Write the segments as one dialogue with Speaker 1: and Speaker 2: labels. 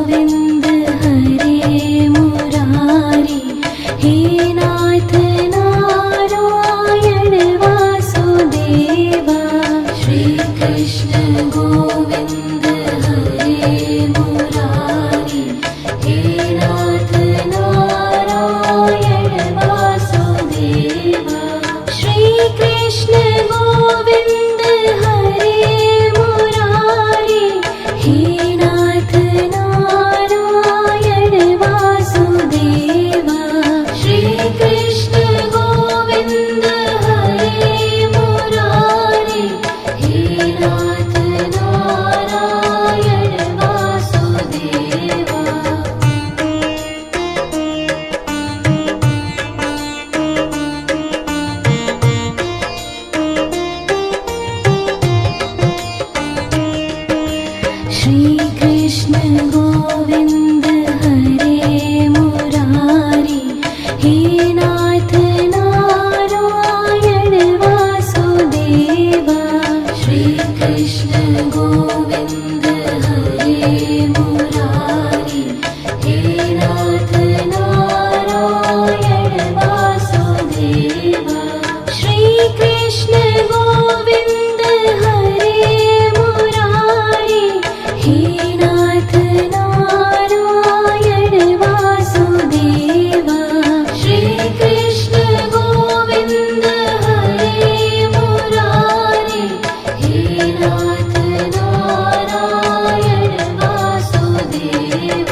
Speaker 1: Govind हरे Murari, हे नाथ Narayan Vasudeva. Shri Krishna Govind हरे Murari, हे नाथ Narayan Vasudeva. Shri Krishna Govind हरे Murari, हे नाथ Narayan Vasudeva. Shri Krishna Govind हरे Murari, हे नाथ Narayan Vasudeva. Shri Krishna Govind हरे Murari, हे नाथ Narayan Vasudeva. Shri Krishna Govind हरे Murari, हे नाथ Narayan Vasudeva. Shri Krishna Govind हरे Murari, हे नाथ Narayan Vasudeva. Shri Krishna Govind हरे Murari, हे नाथ Narayan Vasudeva.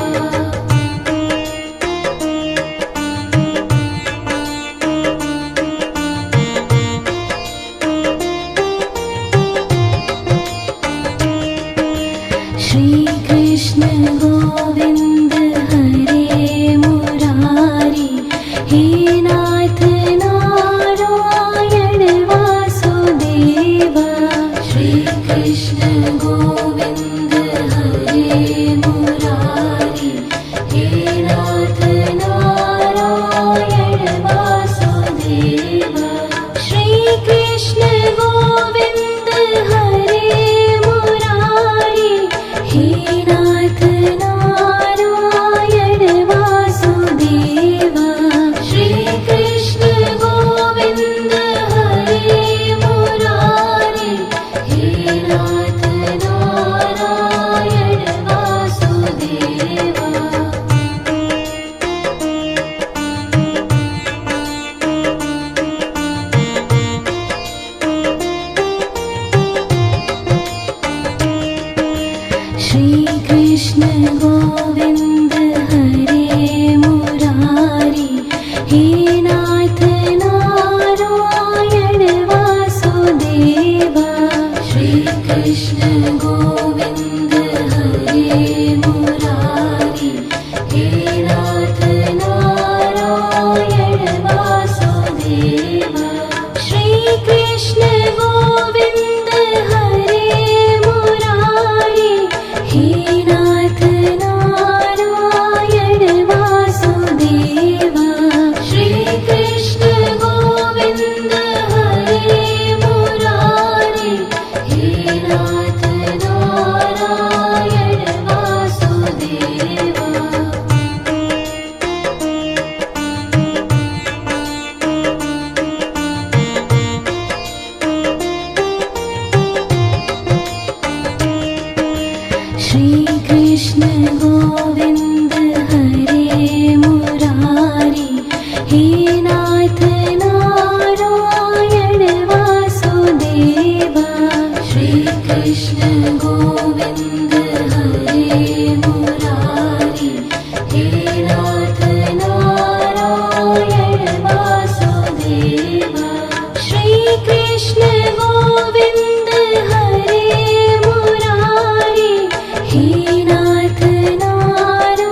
Speaker 1: Shri Krishna Govind हरे Murari, हे नाथ Narayan Vasudeva. Shri Krishna Govind हरे Murari, हे नाथ Narayan Vasudeva. Shri Krishna Govind हरे Murari, हे नाथ Narayan Vasudeva. Shri Krishna Govind हरे Murari, हे नाथ Narayan Vasudeva. Shri Krishna Govind हरे Murari, हे नाथ Narayan Vasudeva. Shri Krishna Govind हरे Murari, हे नाथ Narayan Vasudeva. Shri Krishna Govind हरे Murari, हे नाथ Narayan Vasudeva. Shri Krishna Govind हरे Murari, हे नाथ Narayan Vasudeva. Shri Krishna Govind हरे Murari, हे नाथ Narayan Vasudeva. Shri Krishna Govind हरे Murari, हे नाथ Narayan Vasudeva. Shri Krishna Govind हरे Murari, हे नाथ Narayan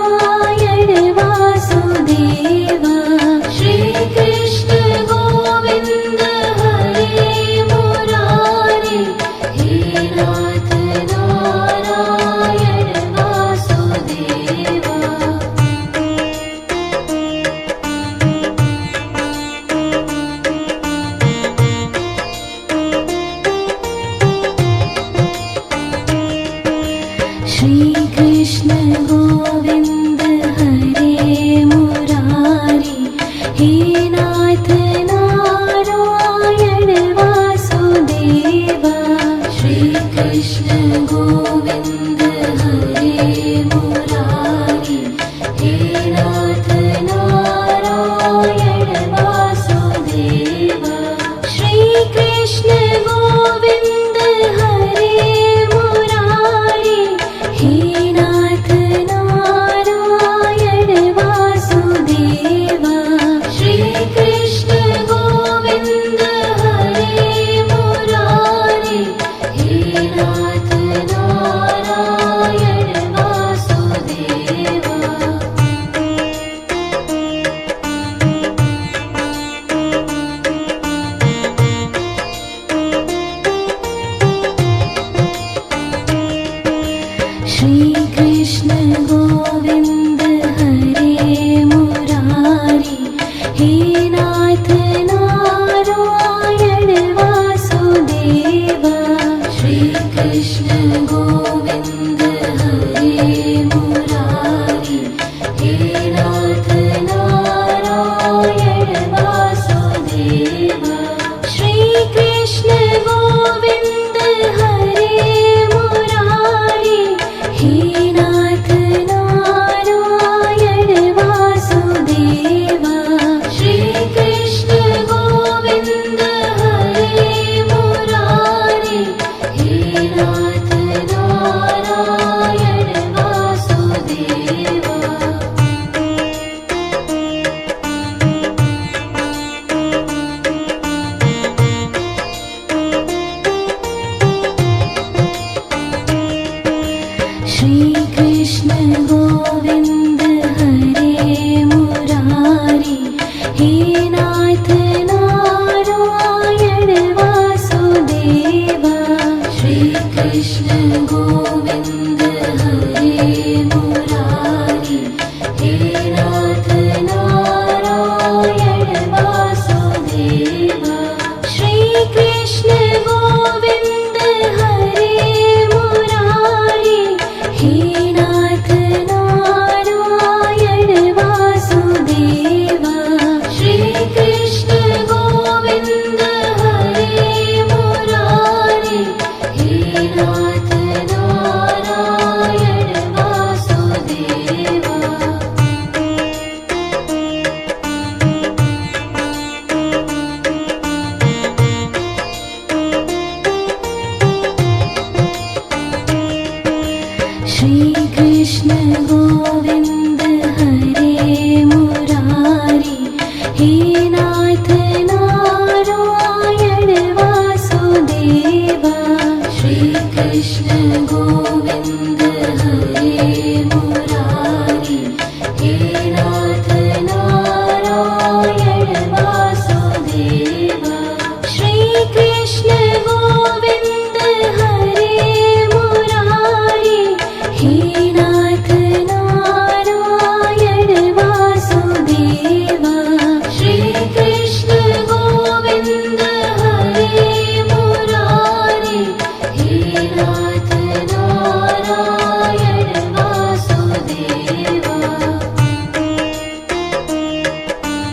Speaker 1: Govind हरे Murari हे नाथ Narayan Vasudeva Shrikrishna Govind हरे Murari हे नाथ Narayan Vasudeva Shrikrishna Govind हरे Murari हे नाथ Narayan Vasudeva Shrikrishna Govind हरे Murari हे नाथ Narayan Vasudeva Shrikrishna Govind हरे Murari हे नाथ Narayan Vasudeva Shrikrishna Govind हरे Murari हे नाथ Narayan Vasudeva Shrikrishna Govind हरे Murari हे नाथ Narayan Vasudeva Shrikrishna Govind हरे Murari हे नाथ Narayan Vasudeva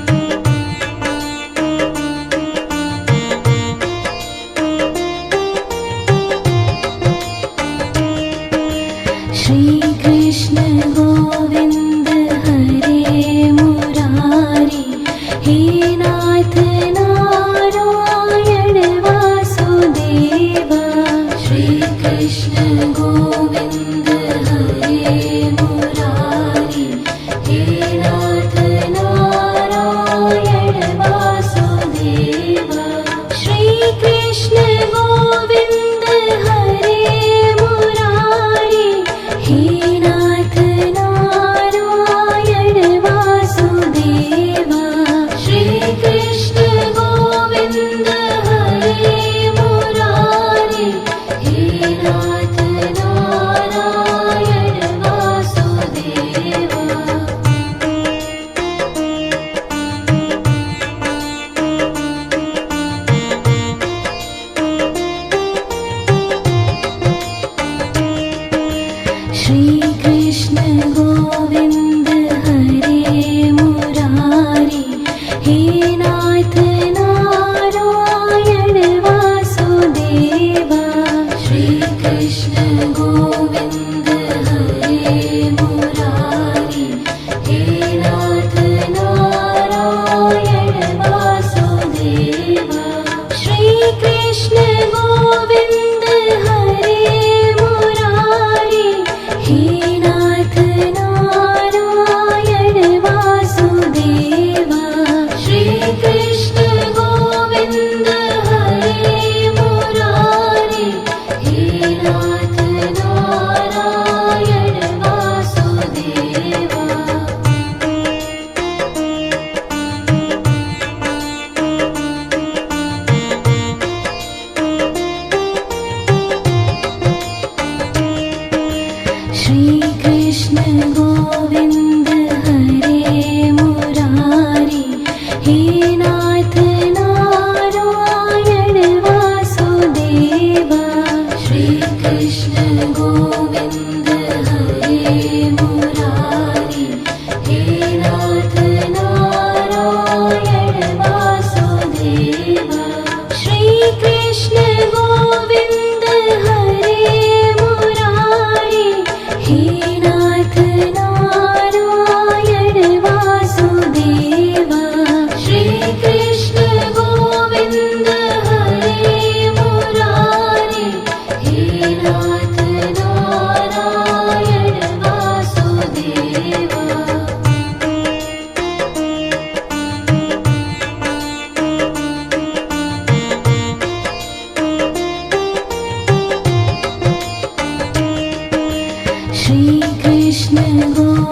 Speaker 1: Shrikrishna Govind हरे Murari हे नाथ Narayan Vasudeva Shrikrishna Govind हरे Murari हे नाथ Narayan Vasudeva Shrikrishna Govind हरे Murari हे नाथ Narayan Vasudeva Shrikrishna Govind हरे Murari हे नाथ Narayan Vasudeva Shrikrishna Govind हरे Murari हे नाथ Narayan Vasudeva Shrikrishna Govind हरे Murari हे नाथ Narayan Vasudeva Shrikrishna Govind हरे Murari हे नाथ Narayan Vasudeva Shrikrishna Govind हरे Murari हे नाथ Narayan Vasudeva Shrikrishna Govind हरे Murari हे नाथ Narayan Vasudeva Shrikrishna Govind हरे Murari हे नाथ Narayan Vasudeva Shrikrishna Govind हरे Murari हे नाथ Narayan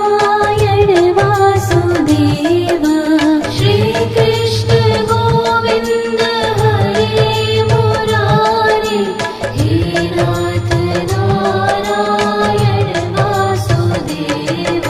Speaker 1: Narayan Vasudev Shri Krishna Govind हरे Murari हे नाथ Narayan Vasudev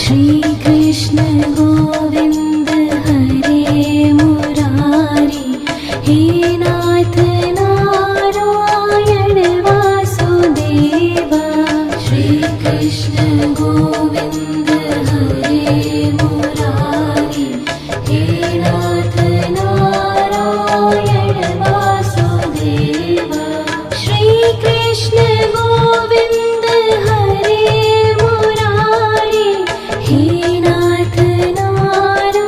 Speaker 1: Shri Krishna Govind हरे Murari हे नाथ Narayan Vasudev Shri Krishna Govind हरे Murari हे नाथ Narayan Vasudev Shri Krishna Govind हरे Murari हे नाथ Narayan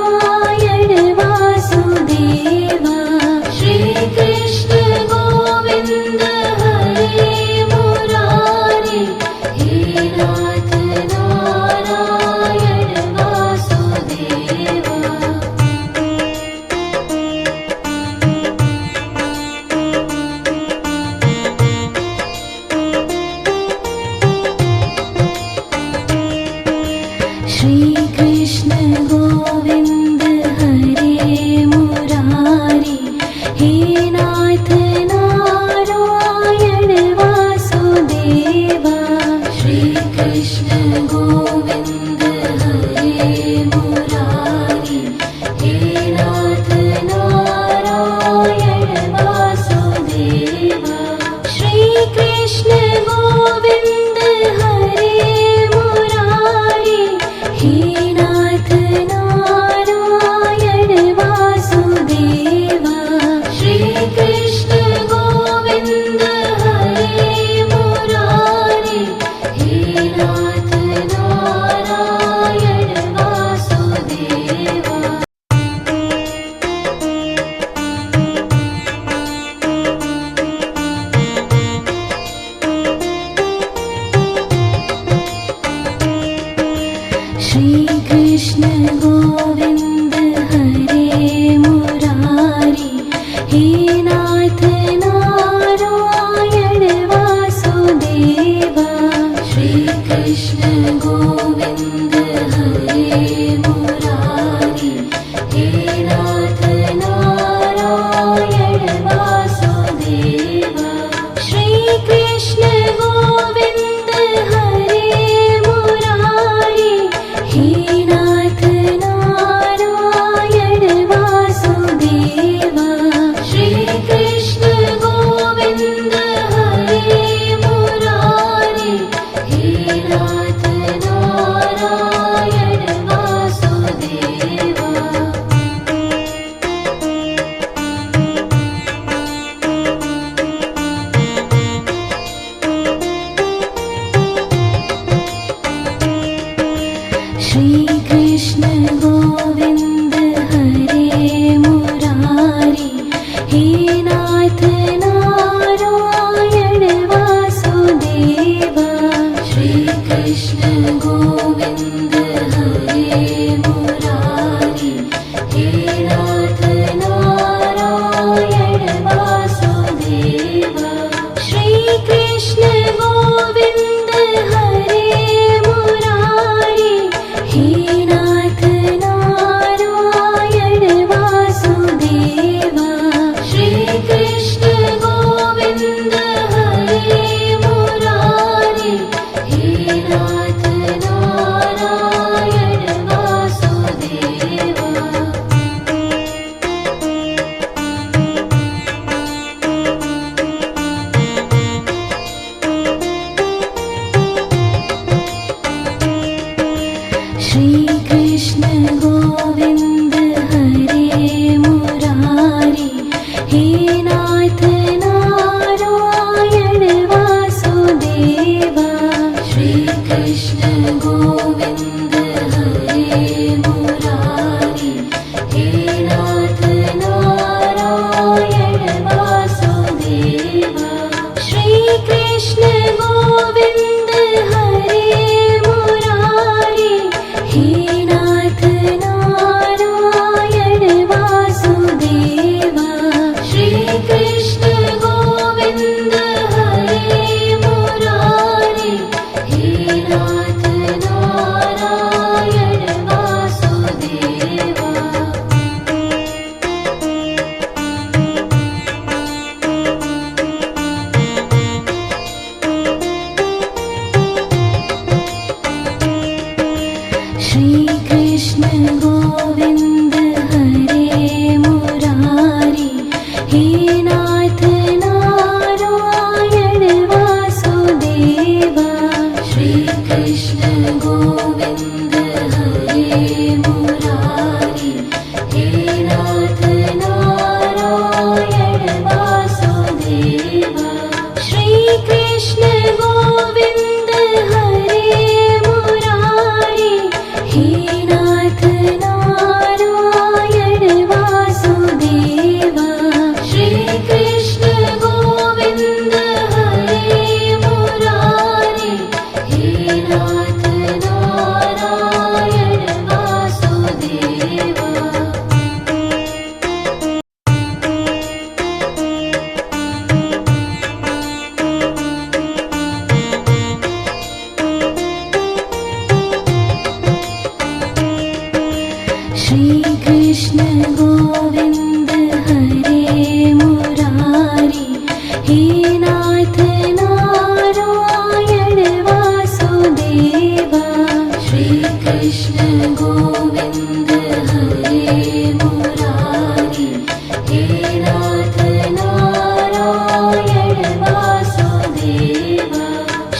Speaker 1: Narayan Vasudev Shri Krishna Govind हरे Murari हे नाथ Narayan Vasudev Shri Krishna Govind हरे Murari हे नाथ Narayan Vasudev Shri Krishna Govind हरे Murari हे नाथ Narayan Vasudev Shri Krishna Govind हरे Murari हे नाथ Narayan Shri Krishna Govind हरे Murari, हे नाथ Narayan Vasudeva. Shri Krishna Govind हरे Murari, हे नाथ Narayan Vasudeva.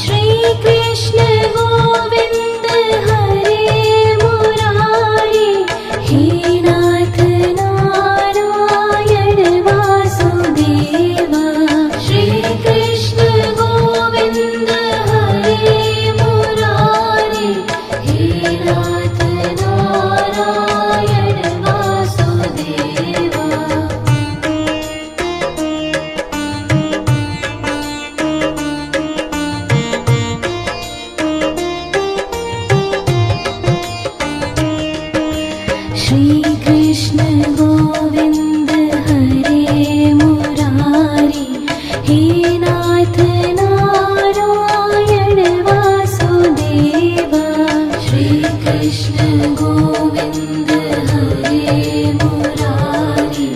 Speaker 1: Shri Krishna Govind हरे Murari, हे नाथ Narayan Vasudeva. Shri Krishna Govind हरे Murari, हे नाथ Narayan Vasudeva. Shri Krishna Govind हरे Murari, हे नाथ Narayan Vasudeva. Shri Krishna Govind हरे Murari,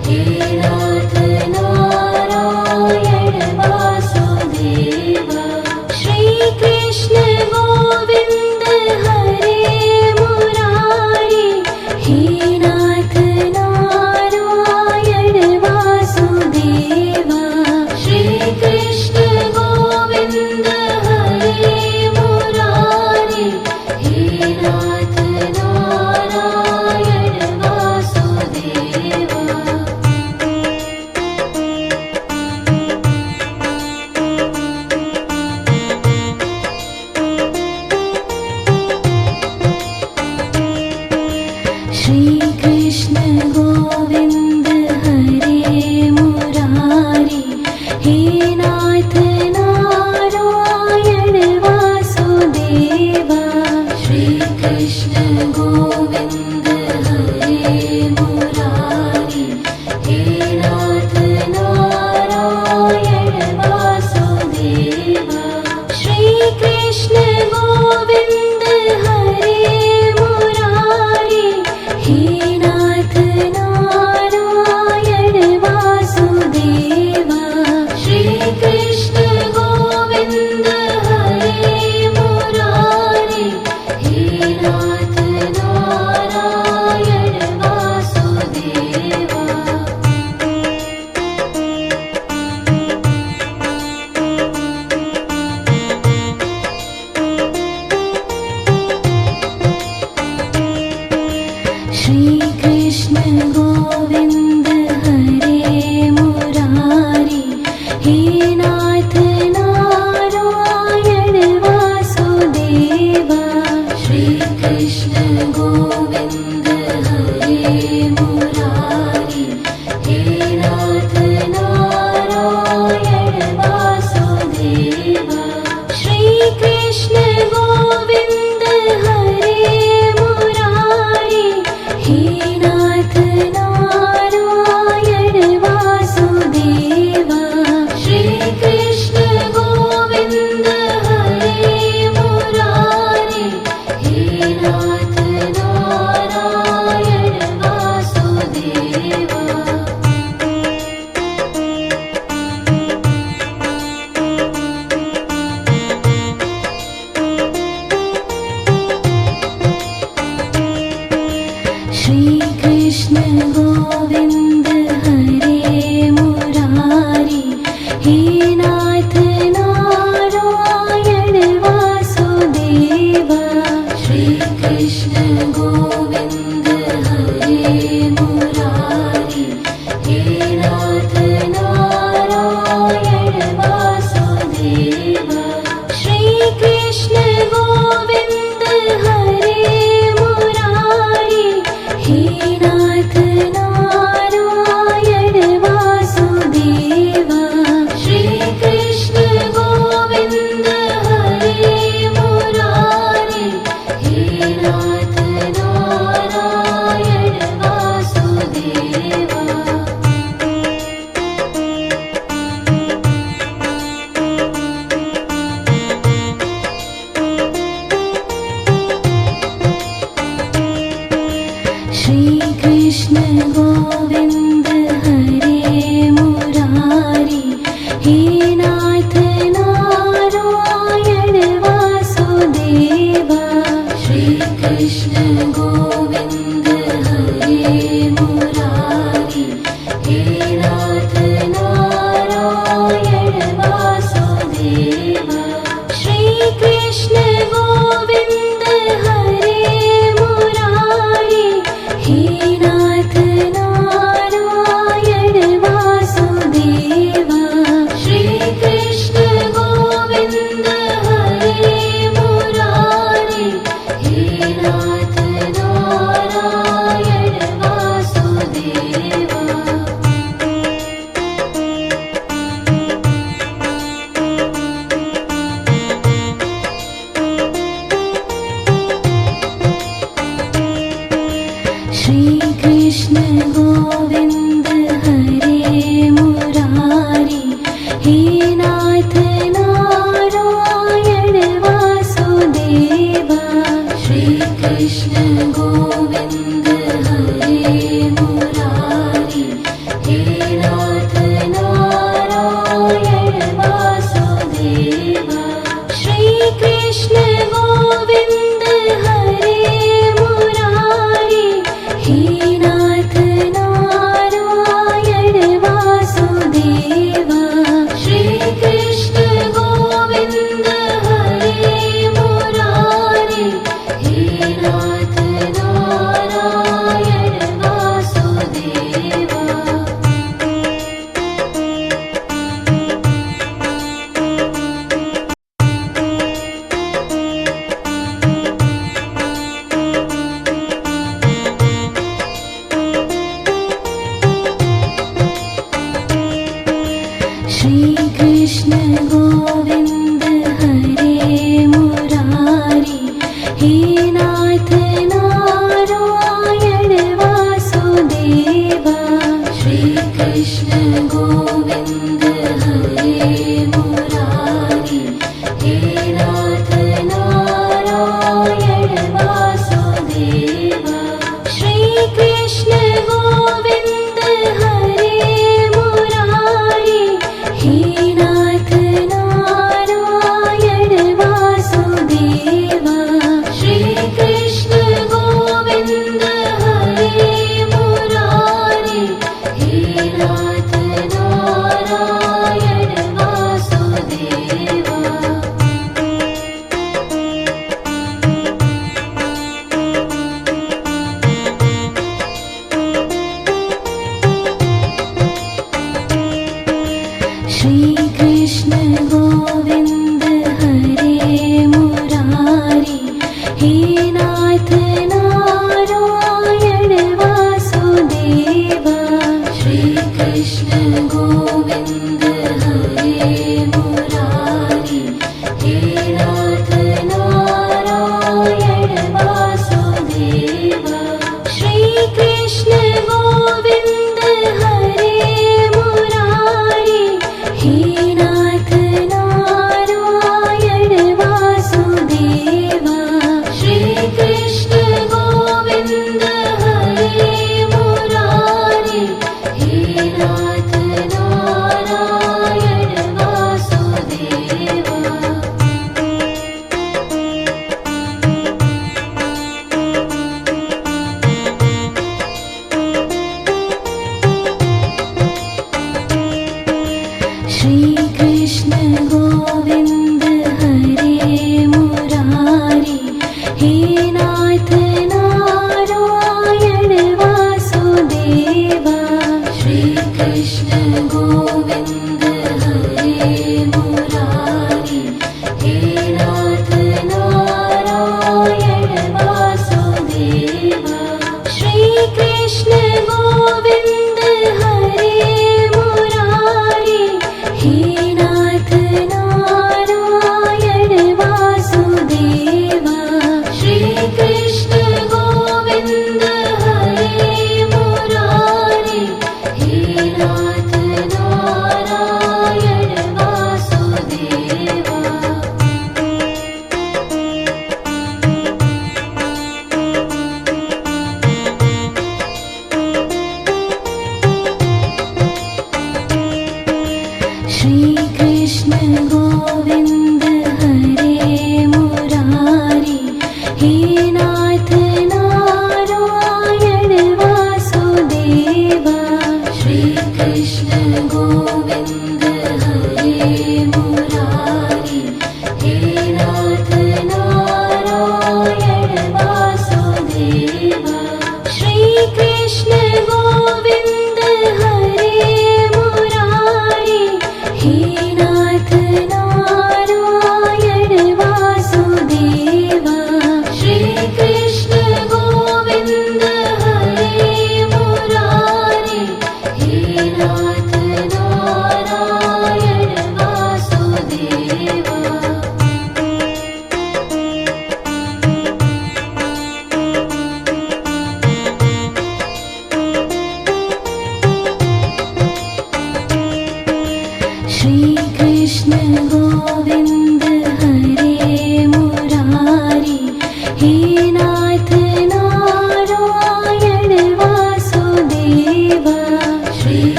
Speaker 1: हे नाथ Narayan Vasudeva. Shri Krishna Govind हरे Murari, हे नाथ Narayan Vasudeva. Shri Krishna Govind हरे Murari, हे नाथ Narayan Vasudeva. Shri Krishna Govind हरे Murari, हे नाथ Narayan Vasudeva. Shri Krishna Govind हरे Murari, हे नाथ Narayan Vasudeva. Shri Krishna Govind हरे Murari, हे नाथ Narayan Vasudeva. Shri Krishna Govind हरे Murari, हे नाथ Narayan Vasudeva. Shri Krishna Govind हरे Murari, हे नाथ Narayan Vasudeva. Shri Krishna Govind हरे Murari, हे नाथ Narayan Vasudeva. Shri Krishna Govind हरे Murari, हे नाथ Narayan Vasudeva. Shri Krishna Govind हरे Murari, हे नाथ Narayan Vasudeva. Shri Krishna Govind हरे Murari, हे नाथ Narayan Vasudeva. Shri Krishna Govind हरे Murari, हे नाथ Narayan Vasudeva. Shri Krishna Govind हरे Murari, हे नाथ Shri Krishna Govind हरे Murari, हे नाथ Narayan Vasudeva. Shri Krishna Govind हरे Murari, हे नाथ Narayan Vasudeva. Shri Krishna Govind हरे Murari, हे नाथ Narayan Vasudeva. Shri Krishna Govind हरे Murari, हे नाथ Narayan Vasudeva. Shri Krishna Govind